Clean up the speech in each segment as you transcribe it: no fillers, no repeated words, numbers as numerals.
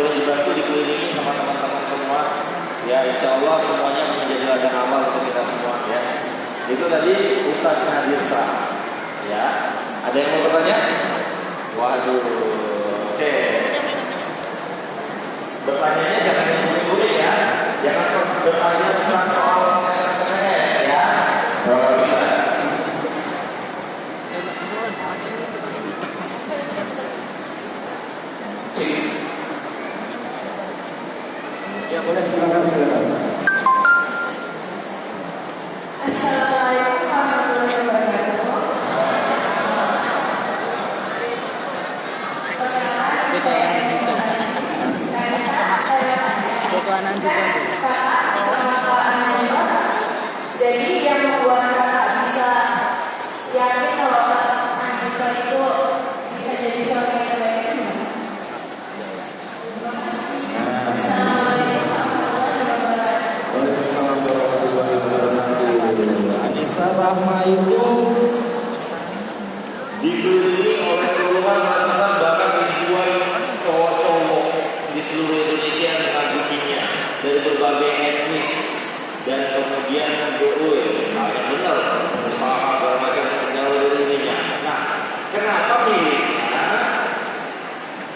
boleh dibantu dikelilingi sama teman-teman semua. Ya, insya Allah semuanya menjadi ladang amal untuk kita semua ya. Itu tadi Ustaz Nadir Shah. Ya, ada yang mau bertanya? Waduh, oke. Bertanyanya jangan yang murid-murid ya. Jangan bertanya tentang soal SSPTN ya. Kalau bisa. Ya boleh, silakan. Assalamualaikum warahmatullahi wabarakatuh. Jadi yang membuat kakak bisa yakin kalau Anggito itu bisa jadi suami yang terbaik itu gimana? Terima kasih. Assalamualaikum warahmatullahi wabarakatuh. Anissa Rahma itu dikelilingi oleh puluhan ratusan bahkan ribuan cowok-cowok di seluruh Indonesia yang mengaguminya dari berbagai etnis dan kemudian benar berusaha segala macam menjauh dari dirinya. Nah, kenapa milihnya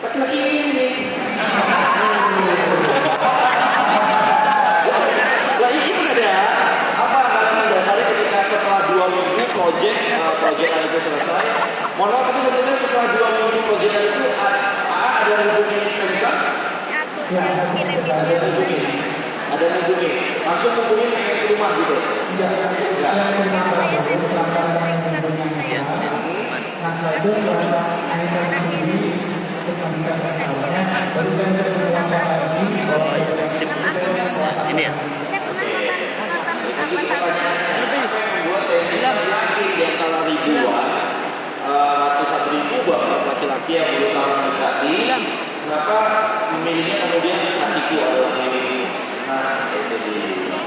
laki-laki ini? Lah itu ada apa halangan dasarnya ketika setelah 2 minggu proyekan itu selesai. Mohon maaf, tapi sebenarnya setelah 2 minggu proyekan itu ada hubungin Elisa? Ada hubungin. Langsung hubungin pengen ke rumah gitu. Ini ya. Di antara ribuan, ratusan ribu bahkan laki-laki yang berusaha mendekati, kenapa memilihnya kemudian hatiku adalah ini? Nah, itu dia.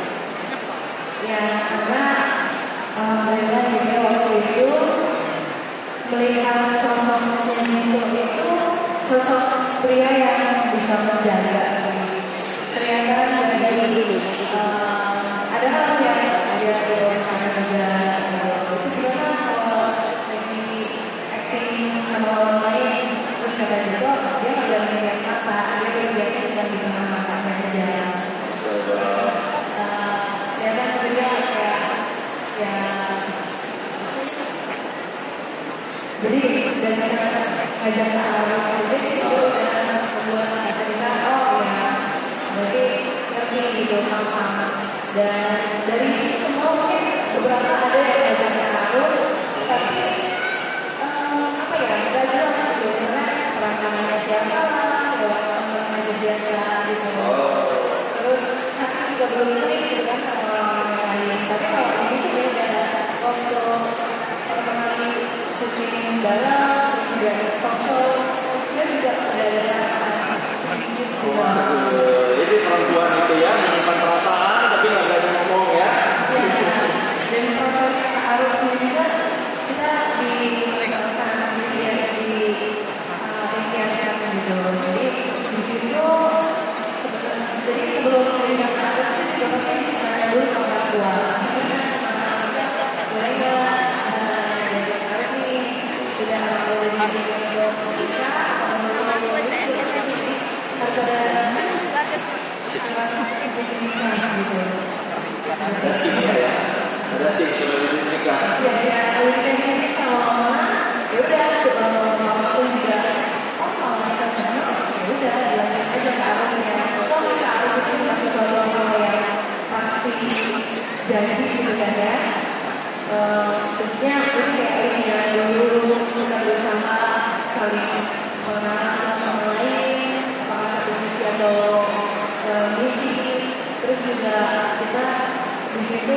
Ya, karena alhamdulillah juga waktu itu melihat sosoknya itu sosok pria yang bisa menjaga. Ternyata dari ada hal yang dia sangat menjaga. Itu gimana kalau lagi acting sama orang lain terus kata gitu dia nggak boleh melihat mata, dia lihatnya sedang di tengah matanya aja. Dan juga kayak ya jadi dari ngajak ke arah aja itu dan membuat kita bisa berarti ngerti gitu paham. Dan dari semua mungkin beberapa ada yang ngajak ke arah tapi apa ya nggak jelas gitu karena perangkatannya siapa lewat teman-teman kejadian gitu. Terus nanti juga belum klik gitu kan sama orang lain. Tapi kalau ini tuh udah waktu pertama kali syuting dalam, terus juga talk show, dia juga udah ada Ini perempuan itu ya menyimpan perasaan tapi nggak berani ngomong ya. Dan proses arusnya juga kita di dikiarkan gitu. Jadi di situ jadi sebelum menjadi arus itu juga pasti kita dulu ke orang tua. Boleh nggak jadi arus ini tidak boleh jadi kita harus Ada SIM ya, ada SIM sudah bisa dicegah. Ya, ini kalau ya udah kalau mama pun juga kalau merasa senang ya udah dilanjut aja ke arusnya. Kalau ke arus itu bukan sesuatu hal yang pasti jadi gitu kan ya. Tentunya ini kayak ini ya dulu kita berusaha saling mengenal sama lain, apakah satu misi atau misi. Terus juga kita di situ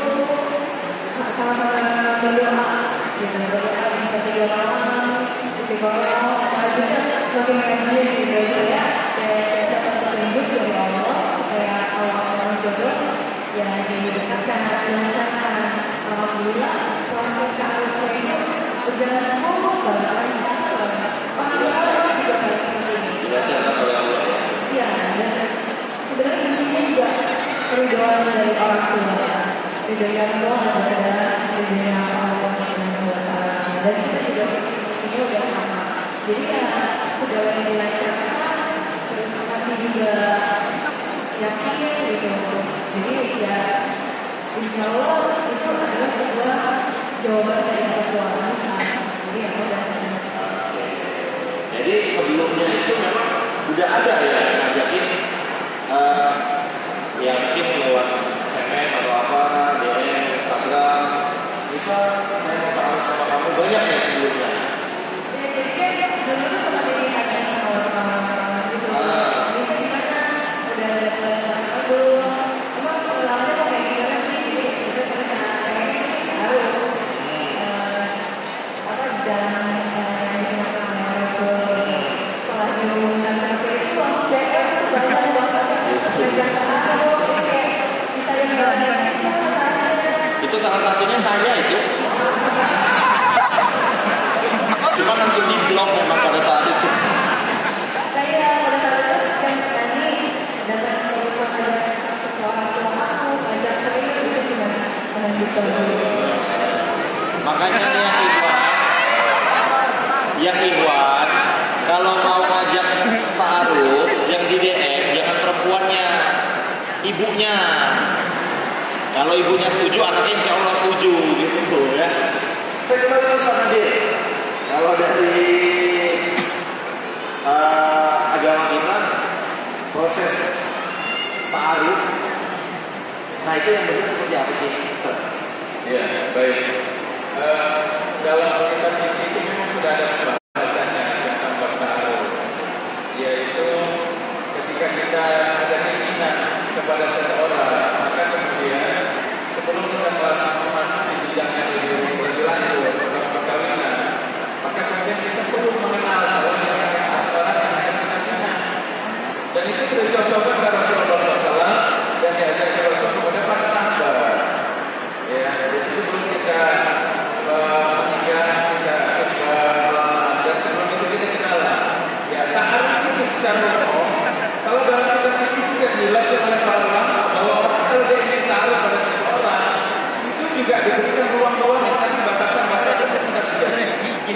sama-sama berdoa, gitu berdoa di sekitar malam, di kolom, juga bagaimana gitu ya, dan dapat petunjuk dari Allah supaya awal jodoh ya didekatkan dilancarkan. Alhamdulillah proses kearifan itu berjalan mulus banget, orang juga baik ini. Dilancarkan oleh Allah. Iya. keriduan dari orang tua. Ridho yang Allah adalah ridho yang Allah Subhanahu wa Ta'ala. Dan kita juga posisinya udah sama. Jadi ya segala yang dilancarkan, terus kami juga yakin gitu. Jadi ya insya Allah itu adalah sebuah jawaban dari Allah. Jadi ya udah. Jadi sebelumnya itu memang udah ada ya ngajakin ya mungkin lewat SMS atau apa, DM, Instagram, bisa saya mau tahu sama kamu banyak ya sebelumnya. Ya jadi kan dulu tuh seperti ditanya sama orang-orang gitu. Bisa gimana? Udah ada pengalaman belum? Emang pengalamannya kok kayak gimana sih? Kita cerita kayaknya sih harus apa jalan yang dimakan oleh Rasul. Setelah diumumkan Rasul itu langsung DM banyak banget kerjaan aku ini kayak kita yang banyak Itu salah satunya saya itu. Cuma langsung di blok memang pada saat itu. saya pada saat itu kan tadi datang ke rumah ada seorang tua aku ngajak sering itu cuma gitu. Makanya nih yang Ikhwan, kalau mau ngajak ta'aruf yang di DM jangan perempuannya, ibunya. Kalau ibunya setuju, anaknya insya Allah setuju gitu ya. Saya kembali ke sana dia. Kalau dari agama kita proses ta'aruf, nah itu yang benar seperti apa sih? Ya, baik. Dalam kitab itu memang sudah ada pembahasannya tentang bab ta'aruf, yaitu ketika kita ada keinginan kepada seseorang, maka kemudian sebelum kita memasuki jenjang yang lebih lanjut dalam perkawinan, maka kemudian kita perlu mengenal orang yang akan disatukan. Dan itu sudah dicontohkan oleh Rasulullah SAW dan diajarkan Rasul kepada para sahabat. Ya, jadi sebelum kita menikah, kita dan sebelum itu kita kenalan. Ya, ta'aruf itu secara umum. Kalau dalam kitab itu juga dijelaskan oleh para ulama bahwa orang kalau dia ingin ta'aruf pada seseorang, itu juga diberikan ruang-ruang yang tadi batasan-batasan yang bisa terjadi.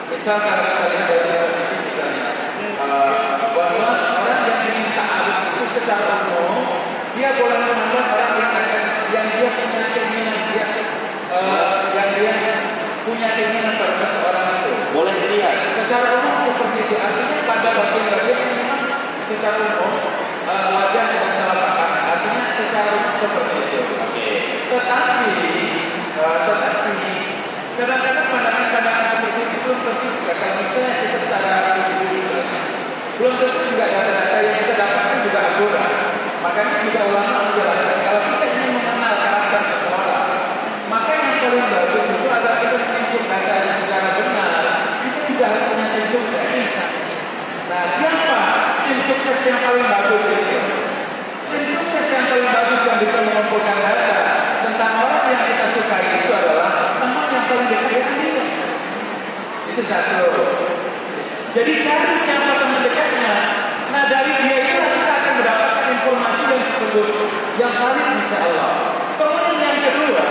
Misal karena tadi dari kitab itu misalnya bahwa orang yang ingin ta'aruf itu secara umum dia boleh mengenal orang yang dia punya keinginan yang dia punya keinginan pada seseorang itu. Boleh dilihat. Secara umum seperti itu. Artinya pada bagian-bagian yang memang secara umum wajah dan telapak kaki. Artinya secara umum seperti itu. Tetapi kadang-kadang pandangan-pandangan seperti itu belum tentu juga. Kalau misalnya kita secara belum tentu juga data-data yang kita dapatkan juga akurat. Makanya juga ulama menjelaskan kalau kita ingin mengenal karakter seseorang, maka yang paling bagus itu adalah kita menginput data yang secara benar. Itu juga harus punya tim sukses. Nah, siapa tim sukses yang paling bagus itu? Tim sukses yang paling bagus yang bisa mengumpulkan data tentang orang yang kita sukai itu adalah teman yang paling dekat dengan dia. Itu satu. Jadi cari siapa teman dekatnya. Nah, dari dia itu kita akan mendapatkan informasi yang tersebut yang paling insya Allah. Kemudian yang kedua,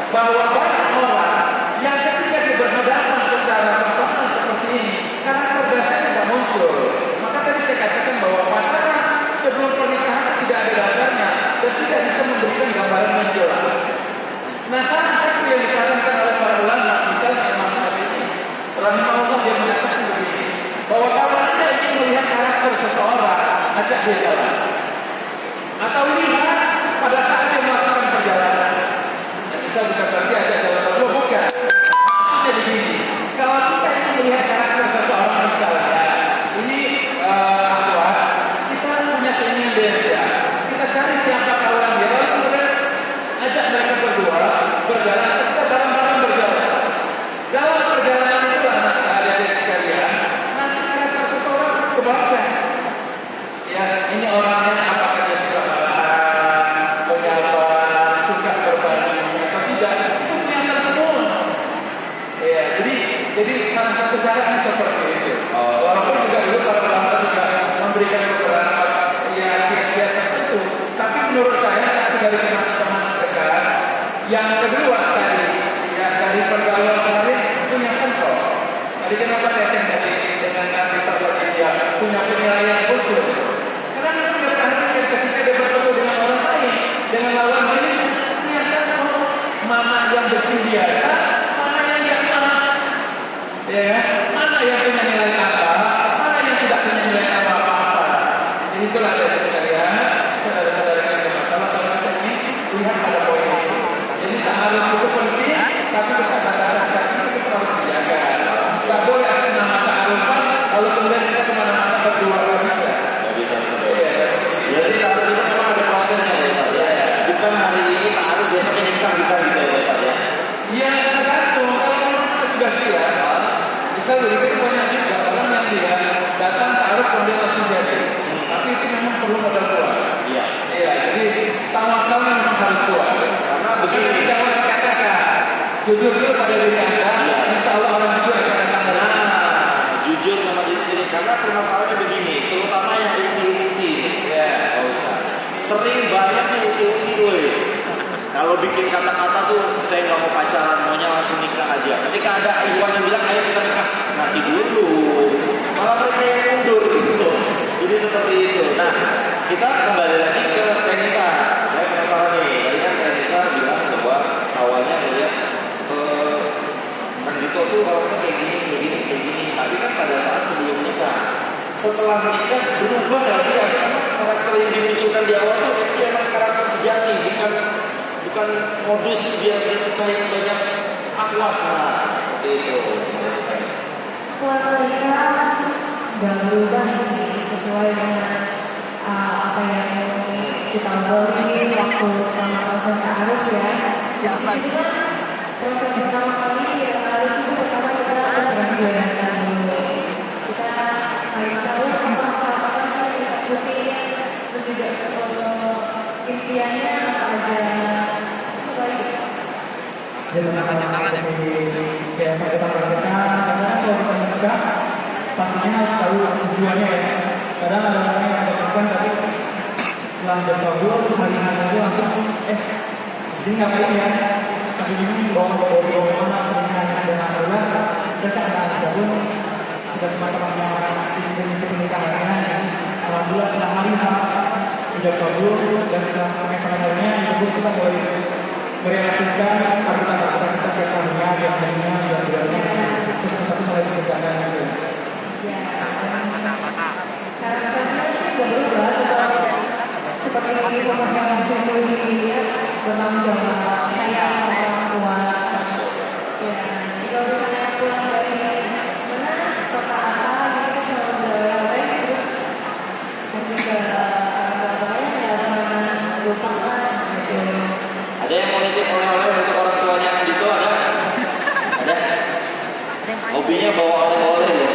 bahwa banyak orang yang ketika berhadapan secara personal seperti ini, karakter dasarnya tidak muncul. Maka tadi saya katakan bahwa pacaran sebelum pernikahan tidak ada dasarnya dan tidak bisa memberikan gambaran yang jelas. Nah, salah satu yang disarankan oleh para ulama, misalnya Imam Syafi'i, rahimahullah, dia mengatakan begini, bahwa kalau Anda ingin melihat karakter seseorang, ajak dia jalan. Atau lihat pada saat dia melakukan perjalanan. Nah, bisa berarti ajak jalan berdua, bukan. Maksudnya begini, kalau kita ingin melihat karakter seseorang misalnya, ini kita punya keinginan dia. Kita cari siapa kawan dia, lalu kemudian ajak mereka berdua berjalan, kita bareng-bareng berjalan. Dalam perjalanan itu adik-adik sekalian, nanti karakter seseorang kebaca. Ya, ini orangnya apakah dia suka marah, menyapa, suka berbagi, atau tidak? Itu kelihatan semua. Ya, jadi salah satu caranya seperti itu. Walaupun juga dulu para ulama juga memberikan beberapa kiat-kiat tertentu, tapi menurut sekalian, saudara-saudara yang bermasalah, kalau ini lihat pada poin itu. Jadi taaruf itu penting, tapi kata-kata itu harus dijaga. Tidak boleh atas nama taarufan, lalu kemudian kita kemana-mana berdua bisa. Nggak bisa sampai. Berarti taruh itu memang ada prosesnya ya Ustaz ya. Bukan hari ini taruh biasanya nikah kita gitu ya Ustaz ya. Iya, tergantung. Kalau memang kita sudah siap, bisa jadi banyak juga orang yang dia datang taruh kemudian langsung jadi. Tapi itu memang perlu modal kuat. Iya. Iya, jadi tawakal memang harus kuat. Karena begini. Tidak usah katakan. Jujur pada diri Anda, insya Allah orang juga akan datang. Nah, jujur sama diri sendiri. Karena permasalahannya begini, terutama yang uti-uti. Ya, Pak Ustaz. Sering banyak yang uti-uti, woi. Kalau bikin kata-kata tuh, saya nggak mau pacaran, maunya langsung nikah aja. Ketika ada ikhwan yang bilang, ayo kita nikah, nanti dulu. Malah mereka yang mundur gitu. Jadi seperti itu. Nah, kita kembali lagi ke Tenisa. Saya penasaran nih. Tadi kan Tenisa bilang bahwa awalnya melihat Kang Dito tuh orangnya kayak gini. Tapi kan pada saat sebelum nikah, setelah menikah berubah nggak sih? Karena karakter yang dimunculkan di awal tuh itu emang karakter sejati, bukan modus biar dia suka yang banyak akwat. Nah, seperti itu. Keluarga nggak berubah sih sesuai dengan apa yang kita obrolin waktu sama proses taaruf ya. Jadi kan proses pertama kali ya taaruf itu pertama kita bergabung dulu. Kita saling tahu apa sih yang kita ikutin, terus juga impiannya apa aja. Itu baik. Dia menanyakan kayak perkembangan kita, karena kalau kita menikah pastinya harus tahu tujuannya ya. Kadang ada orang yang ada tapi setelah berkabul terus hari-hari itu langsung jadi ngapain ya? Tapi ini bawa mana pernikahan dan alhamdulillah kita sangat bergabung sudah sama-sama visi pernikahannya. Alhamdulillah setelah hari sudah kabul dan setelah pernikahannya itu kita mulai merealisasikan kata-kata kita ke kamunya, biasanya, terus satu mulai berjalan gitu. Ya, karakternya sih berubah, seperti rumahnya dulu dia bertanggung jawab, sayang sama orang tua. Ya, kalau misalnya pulang dari mana kota apa, kita selalu beroleh, terus ketika apa-apanya nggak pernah lupakan gitu. Ada yang mau nitip oleh-oleh untuk orang tuanya Kang Dito ada? Ada? Hobinya bawa oleh-oleh loh.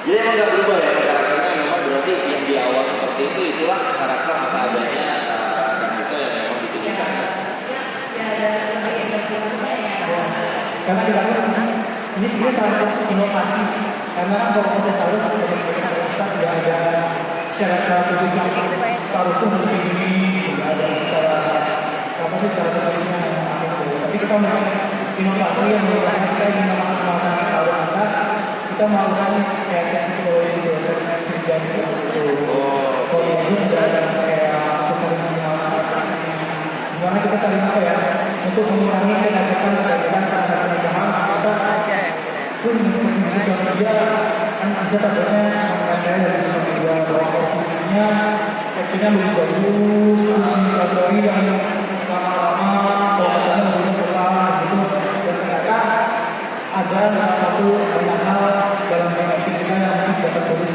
Jadi emang nggak berubah ya karakternya, memang berarti yang di awal seperti itu itulah karakter apa adanya Kang Dito yang memang ditunjukkan. Ya ada lebih ekspresinya ya. Karena kita ini sebenarnya salah satu inovasi karena kan kalau kita tahu kita tidak ada syarat-syarat khusus yang taruh itu harus begini, tidak ada cara apa sih cara terbaiknya tapi kita melakukan inovasi yang merupakan kita ingin memaksimalkan taruh kita melakukan kayak psikologi proses dan itu kalau itu tidak ada kayak kesalahan gimana kita saling apa ya untuk mengurangi kegiatan pada pernikahan kita pun sosial media kan bisa takutnya saya dari sosial media bahwa posisinya akhirnya bagus story yang lama-lama kalau katanya baru setelah gitu dan ternyata ada salah satu banyak hal dalam kehidupan kita yang mungkin dapat bagus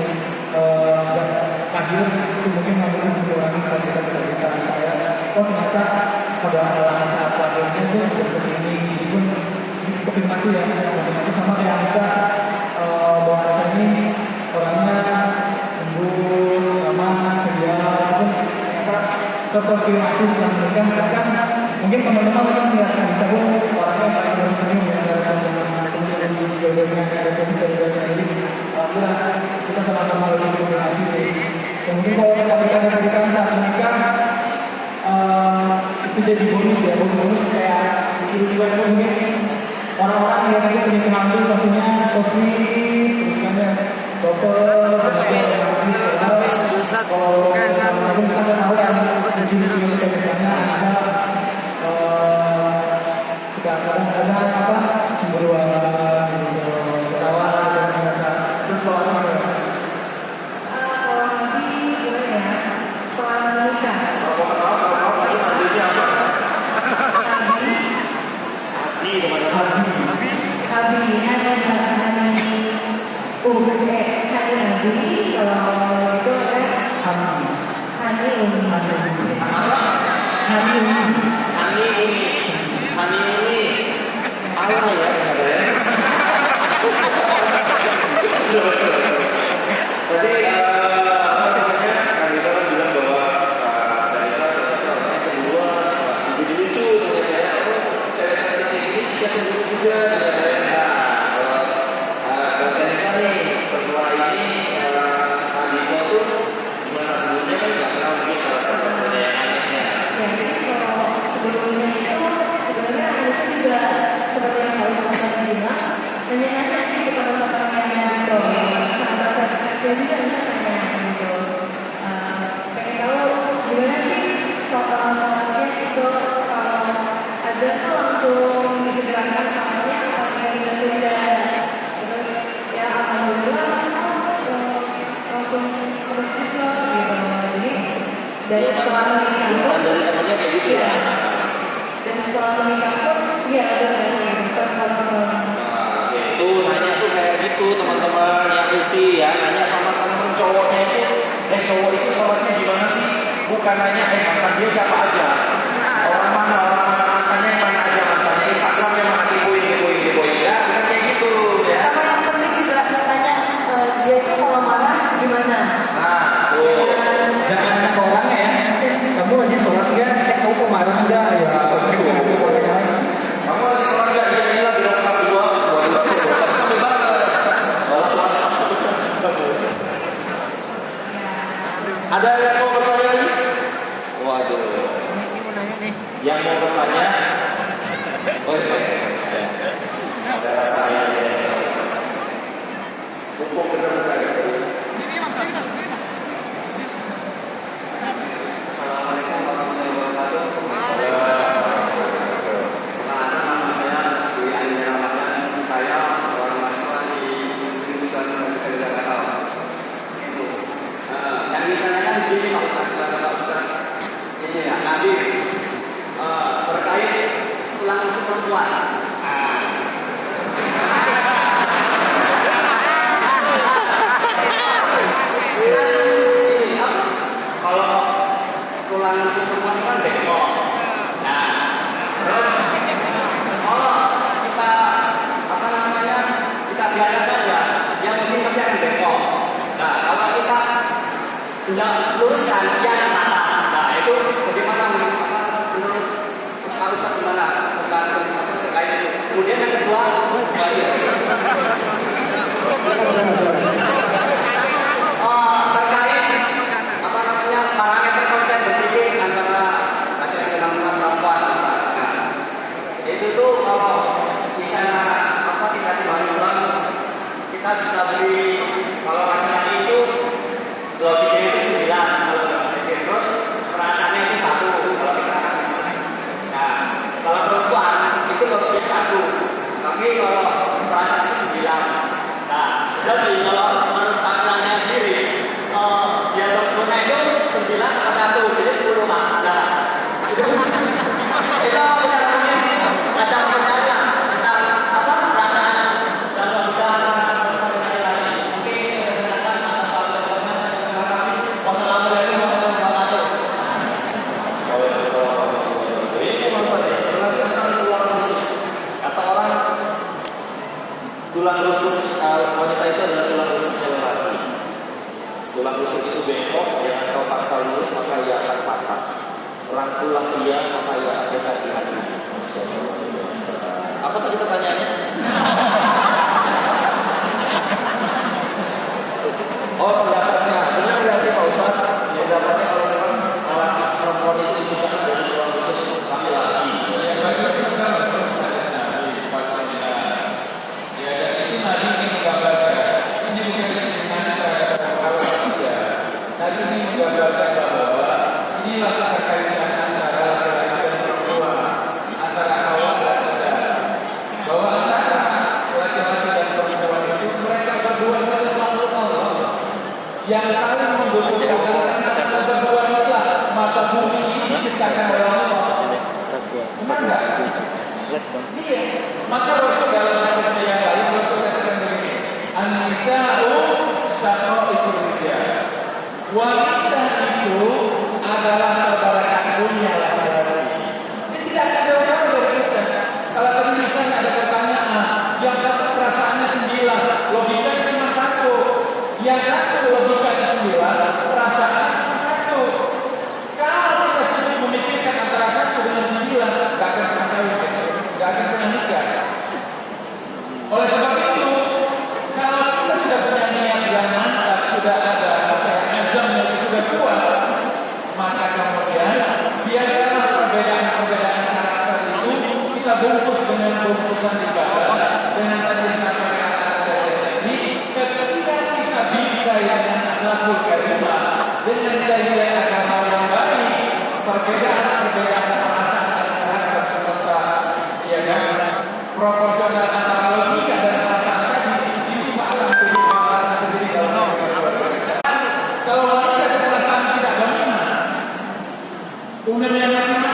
dan akhir itu mungkin mengurangi kegiatan saya ternyata pada saat akhirnya itu sudah kesini pun konfirmasi ya konfirmasi sama yang bisa bahwa saya ini orangnya lembut, ramah, ceria pun terkonfirmasi setelah menikah bahkan mungkin teman-teman mungkin merasa bisa pun orangnya paling bersenyum ya merasa kemudian jodohnya ada jodohnya jadi alhamdulillah kita sama-sama lagi konfirmasi sih kemudian kalau kita berikan saat menikah itu jadi bonus ya bonus kayak lucu-lucuan itu mungkin orang-orang yang mungkin punya pengantin maksudnya sosmed terus kan ya dokter kalau kita tahu kan di misalnya ada suka kadang-kadang apa cemburuan ketawa terus kalau Kalau nanti gimana ya? Hanium. Masa? Hanium. Hani ini Allah ya kata ya. Jadi apa namanya kan kita kan bilang bahwa dari saya ternyata orangnya cemburuan, jadi lucu ternyata ya. Oh cewek cantik kayak gini bisa cemburu juga ternyata ya. Nah kalau dari saya nih setelah ini Andika tuh gimana sebelumnya kan nggak kenal mungkin kalau yang anehnya. Ya, jadi kalau sebelumnya itu sebenarnya Anissa juga seperti yang saya sampaikan bilang, nanya-nanya sih ke teman-teman yang gitu. Sahabat kerja juga bisa tanya gitu. Pengen tahu gimana sih soalnya itu kalau ada tuh langsung disegerakan soalnya apa yang ditunda. Terus ya alhamdulillah langsung terus juga gitu. Jadi dari setelah menikah pun Dari temannya kayak gitu ya. dan setelah menikah pun ya Tuh nanya tuh kayak gitu teman-teman yang putih ya, nanya sama teman cowoknya itu, cowok itu sholatnya gimana sih? Bukan nanya mantan dia siapa aja, orang mana mantannya yang mana aja mantannya, Instagramnya mana diboy ya, bukan kayak gitu ya. sama yang penting juga tanya dia itu kalau marah gimana. Nah, tuh. Jangan nanya ke orangnya ya. Kamu lagi sholat nggak? Kamu kok marah enggak? Ya, Kamu lagi sholat nggak? Iya ini lagi rakaat dua. Sampai batas. Ada yang mau bertanya lagi? Waduh. Yang mau bertanya? Oh iya. Ada saya. Hukum benar-benar. Assalamualaikum warahmatullahi wabarakatuh. Nama saya Dwi Andi Ramadan. Saya seorang mahasiswa di jurusan Pendidikan Jakarta. Itu. Yang ditanyakan begini Pak Ustaz. Ini ya, tadi terkait tulang rusuk perempuan. Kalau tulang rusuk perempuan itu kan bengkok. Nah, terus kalau kita apa namanya kita biarkan saja, yang mungkin pasti akan bengkok. Nah, kalau kita tidak luruskan, dia akan patah. Nah, itu bagaimana menurut Pak Ustaz gimana terkait itu? Kemudian yang kedua, terkait apa namanya parameter konsen berisik antara laki-laki dan perempuan. Nah, itu tuh kalau bisa apa kita timbang-timbang kita bisa beli kalau laki-laki itu loginya itu 9 kalau terus perasaannya itu 1 kalau kita kasih. Nah kalau perempuan itu loginya 1 tapi kalau perasaan itu 9. Nah jadi kalau menurut laki-laki sendiri dia loginya itu 9 atau 1 jadi 10 Pak. Nah itu benar ada pertanyaan tentang apa perasaan dan logika tulang rusuk wanita itu adalah tulang rusuk lelaki. Tulang rusuk itu bengkok, jangan kau paksa lurus maka ia akan patah. Rangkulah dia maka ia akan hati-hati. Apa tadi pertanyaannya? Oh pendapatnya, benar nggak sih Pak Ustaz? Pendapatnya kalau memang alat perempuan itu diciptakan dari tulang rusuk laki-laki. Tadi ini menggambarkan bahwa inilah keterkaitan antara laki-laki dan perempuan, antara awal dan akhir. Bahwa antara laki-laki dan perempuan itu mereka berdua adalah makhluk Allah yang saling membutuhkan. Karena berdua itulah mata bumi ini diciptakan oleh Allah. Benar nggak? Iya. Maka Rasul dalam hadis yang lain Rasul katakan begini, An-nisa'u syaqa'iqur rijal. Wanita itu adalah saudara kandungnya